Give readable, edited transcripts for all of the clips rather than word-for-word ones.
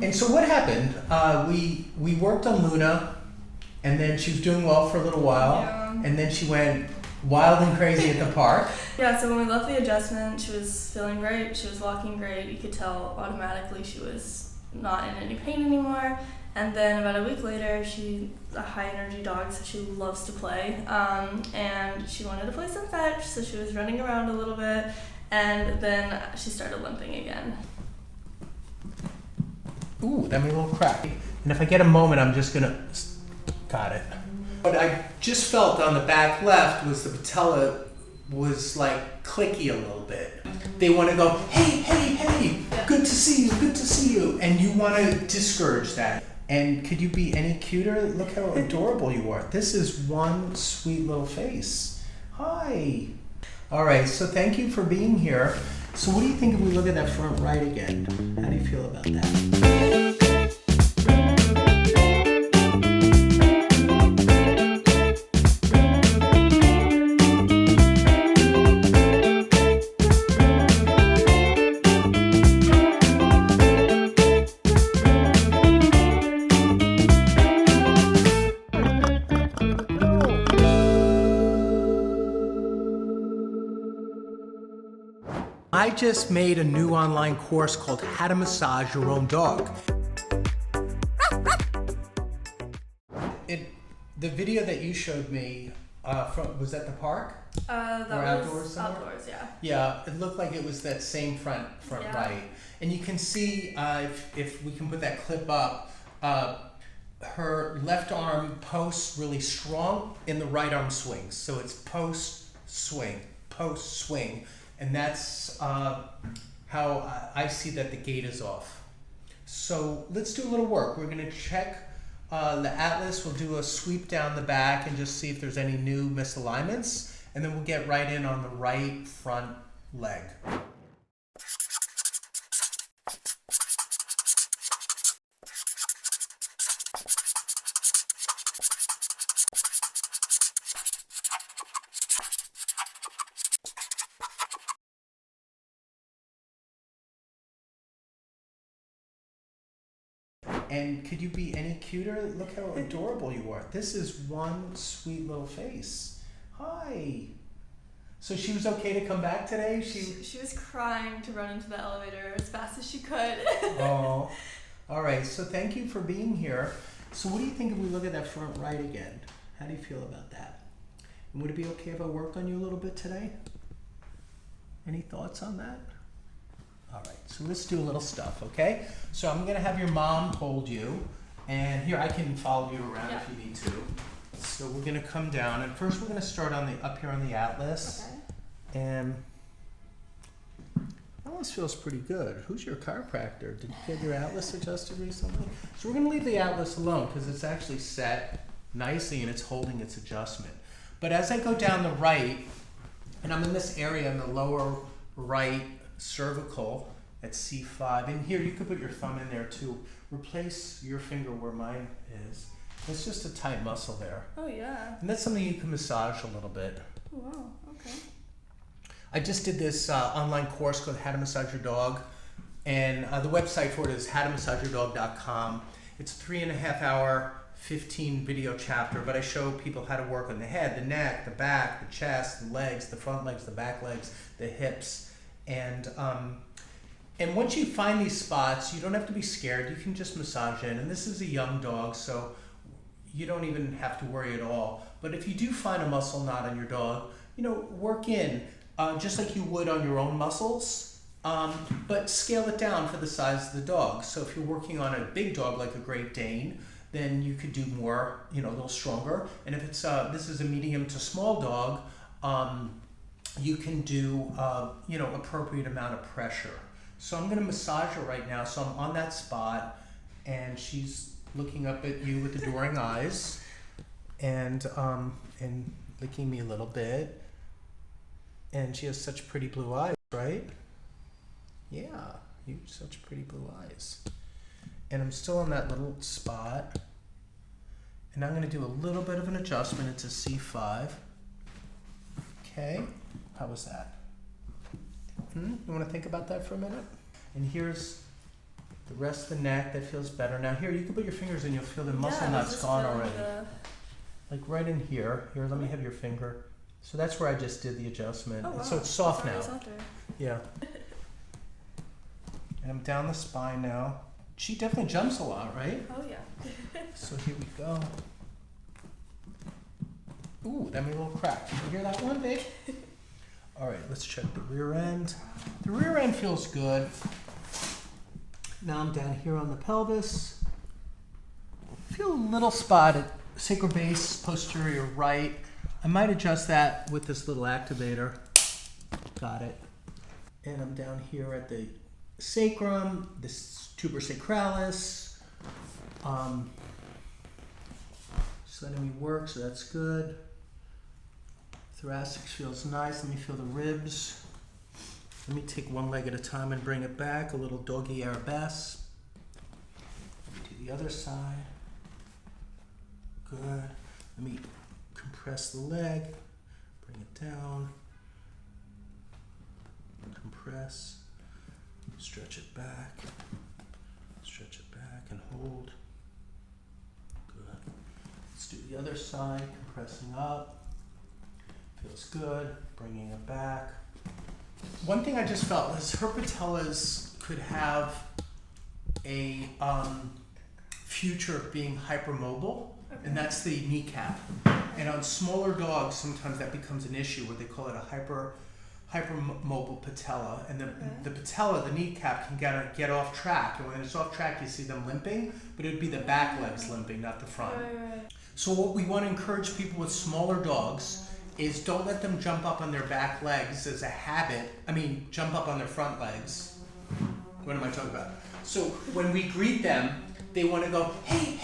And so what happened? We worked on Luna, and then she was doing well for a little while, and then she went wild and crazy at the park. Yeah, so when we left the adjustment, she was feeling great. She was walking great. You could tell automatically she was not in any pain anymore. And then about a week later, she's a high energy dog, so she loves to play. And she wanted to play some fetch, so she was running around a little bit, and then she started limping again. Ooh, that made a little cracky. And if I get a moment, I'm just gonna, got it. What I just felt on the back left was the patella was like clicky a little bit. They want to go, hey, hey, hey, good to see you, good to see you. And you want to discourage that. And could you be any cuter? Look how adorable you are. This is one sweet little face. Hi. All right, so thank you for being here. So what do you think if we look at that front right again? How do you feel about that? I just made a new online course called How to Massage Your Own Dog. The video that you showed me, was that the park? That or was outdoors somewhere? outdoors, yeah. Yeah, it looked like it was that same front Yeah. right. And you can see, if we can put that clip up, her left arm posts really strong and the right arm swings. So it's post, swing. And that's how I see that the gait is off. So let's do a little work. We're gonna check the atlas. We'll do a sweep down the back and just see if there's any new misalignments. And then we'll get right in on the right front leg. And could you be any cuter? Look how adorable you are. This is one sweet little face. Hi. So she was okay to come back today? She was crying to run into the elevator as fast as she could. Oh, all right. So thank you for being here. So what do you think if we look at that front right again? How do you feel about that? And would it be okay if I worked on you a little bit today? Any thoughts on that? All right, so let's do a little stuff, okay? So I'm gonna have your mom hold you, and here, I can follow you around if you need to. So we're gonna come down, and first we're gonna start on up here on the atlas. Okay. And atlas feels pretty good. Who's your chiropractor? Did you get your atlas adjusted recently? So we're gonna leave the atlas alone because it's actually set nicely and it's holding its adjustment. But as I go down the right, and I'm in this area in the lower right cervical at C5, and here you could put your thumb in there too. Replace your finger where mine is. It's just a tight muscle there. Oh yeah. And that's something you can massage a little bit. Oh, wow, okay. I just did this online course called How to Massage Your Dog, and the website for it is howtomassageyourdog.com. It's a 3.5 hour 15 video chapter, but I show people how to work on the head, the neck, the back, the chest, the legs, the front legs, the back legs, the hips. And once you find these spots, you don't have to be scared. You can just massage in. And this is a young dog, so you don't even have to worry at all. But if you do find a muscle knot on your dog, work in, just like you would on your own muscles, but scale it down for the size of the dog. So if you're working on a big dog like a Great Dane, then you could do more, a little stronger. And if it's this is a medium to small dog, you can do appropriate amount of pressure. So I'm going to massage her right now. So I'm on that spot, and she's looking up at you with adoring eyes, and licking me a little bit. And she has such pretty blue eyes, right? Yeah, you have such pretty blue eyes. And I'm still on that little spot, and I'm going to do a little bit of an adjustment into C5. Okay, how was that? You want to think about that for a minute? And here's The rest of the neck, that feels better. Now here, you can put your fingers in, you'll feel the muscle Yeah, knot's gone already. The... Like right in here. Here, let me have your finger. So that's where I just did the adjustment. Oh, wow. So it's soft It's now. already softer. Yeah. And I'm down the spine now. She definitely jumps a lot, right? Oh, yeah. So here we go. Ooh, that made a little crack. Did you hear that one, babe? All right, let's check the rear end. The rear end feels good. Now I'm down here on the pelvis. Feel a little spot at sacral base, posterior right. I might adjust that with this little activator. Got it. And I'm down here at the sacrum, this tuber sacralis. Just letting me work, so that's good. Thoracic feels nice. Let me feel the ribs. Let me take one leg at a time and bring it back. A little doggy arabesque. To the other side. Good. Let me compress the leg. Bring it down. Compress. Stretch it back. Stretch it back and hold. Good. Let's do the other side. Compressing up. Feels good. Bringing it back. One thing I just felt is her patellas could have a future of being hypermobile, and that's the kneecap. And on smaller dogs, sometimes that becomes an issue where they call it a hypermobile patella. And the patella, the kneecap, can get off track. And when it's off track, you see them limping, but it would be the back legs limping, not the front. Right. So what we want to encourage people with smaller dogs is don't let them jump up on their back legs as a habit. I mean, jump up on their front legs. What am I talking about? So when we greet them, they want to go, hey,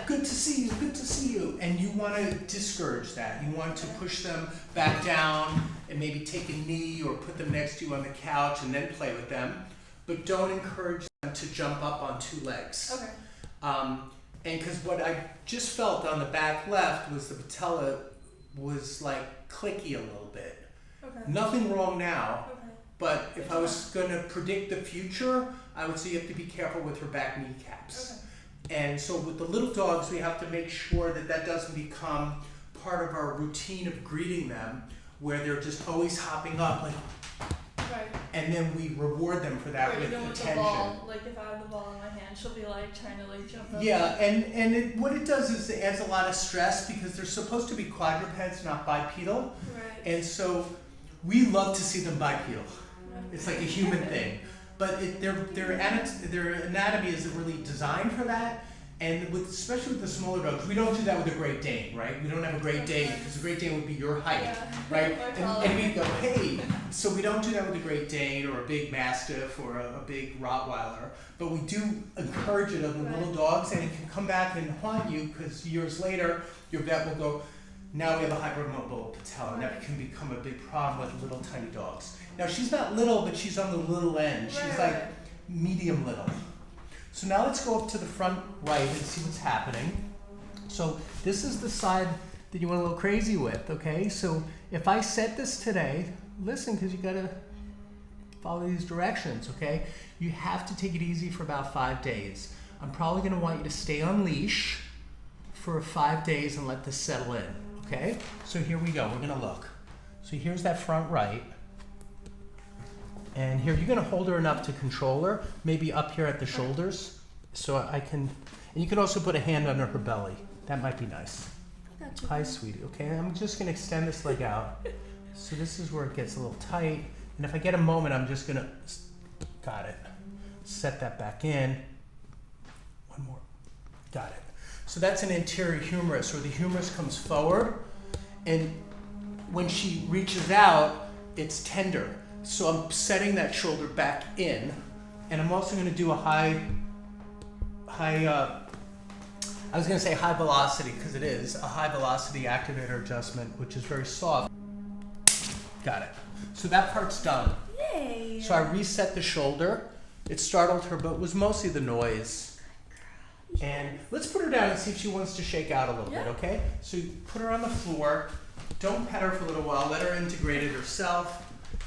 good to see you, good to see you. And you want to discourage that. You want to push them back down and maybe take a knee or put them next to you on the couch and then play with them. But don't encourage them to jump up on two legs. Okay. And because what I just felt on the back left was the patella was like clicky a little bit. Okay. Nothing wrong now, Okay. but if I was going to predict the future, I would say you have to be careful with her back kneecaps. Okay. And so with the little dogs, we have to make sure that that doesn't become part of our routine of greeting them, where they're just always hopping up, like, Right. and then we reward them for that Or with even with attention. the ball, like if I have the ball in my hand, she'll be like trying to like jump up. Yeah, and what it does is it adds a lot of stress because they're supposed to be quadrupeds, not bipedal. Right. And so we love to see them bipedal. It's like a human thing. But their anatomy isn't really designed for that. And especially with the smaller dogs, we don't do that with a Great Dane, right? We don't have a Great Dane because a Great Dane would be your height, Yeah. right? Or And we go, hey. So we don't do that with a Great Dane or a big Mastiff or a big Rottweiler. But we do encourage it on the little dogs, and it can come back and haunt you because years later, your vet will go, now we have a hypermobile patella, and that can become a big problem with little tiny dogs. Now she's not little, but she's on the little end. She's like medium little. So now let's go up to the front right and see what's happening. So this is the side that you went a little crazy with, okay? So if I set this today, listen, because you gotta follow these directions, okay? You have to take it easy for about 5 days. I'm probably gonna want you to stay on leash for 5 days and let this settle in, okay? So here we go, we're gonna look. So here's that front right. And here, you're gonna hold her enough to control her, maybe up here at the shoulders. So I can, and you can also put a hand under her belly. That might be nice. Gotcha. Hi, sweetie, okay? I'm just gonna extend this leg out. So this is where it gets a little tight. And if I get a moment, I'm just gonna, got it. Set that back in. One more, got it. So that's an anterior humerus, where the humerus comes forward. And when she reaches out, it's tender. So I'm setting that shoulder back in, and I'm also going to do a high velocity, because it is a high velocity activator adjustment, which is very soft. Got it. So that part's done. Yay! So I reset the shoulder. It startled her, but it was mostly the noise. And let's put her down and see if she wants to shake out a little bit, okay? So you put her on the floor. Don't pet her for a little while. Let her integrate it herself.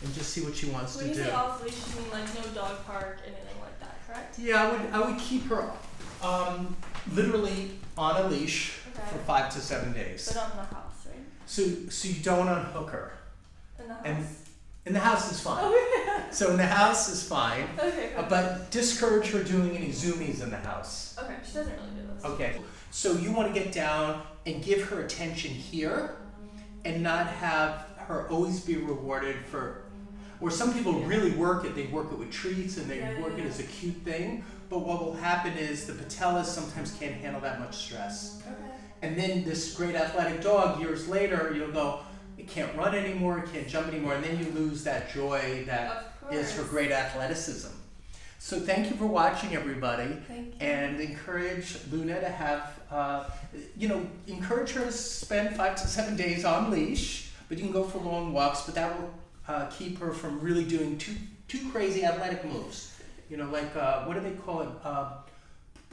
And just see what she wants to do. When you say off leash, you mean like no dog park, anything like that? correct? Yeah, I would keep her literally on a leash Okay. for 5 to 7 days. But not in the house, right? So you don't unhook her. In the house? And in the house is fine. Oh, So in the house is fine. okay, cool. But discourage her doing any zoomies in the house. Okay, she doesn't really do this. Okay. So you want to get down and give her attention here and not have her always be rewarded for, or some people really work it, they work it with treats and they work it as a cute thing, but what will happen is the patellas sometimes can't handle that much stress. Okay. And then this great athletic dog, years later, you'll go, it can't run anymore, it can't jump anymore, and then you lose that joy that is her great athleticism. So thank you for watching, everybody. Thank you. And encourage Luna to have, encourage her to spend 5 to 7 days on leash, but you can go for long walks, but that will keep her from really doing too crazy athletic moves. Like, what do they call it?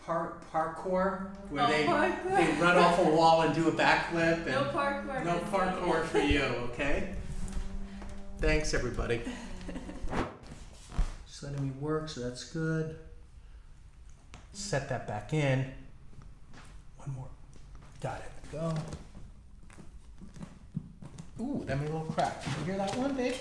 Parkour, where they run off a wall and do a backflip. And No parkour. no parkour for you, okay? Thanks, everybody. Just letting me work, so that's good. Set that back in. One more. Got it. Go. Ooh, that made a little crack. Did you hear that one, babe?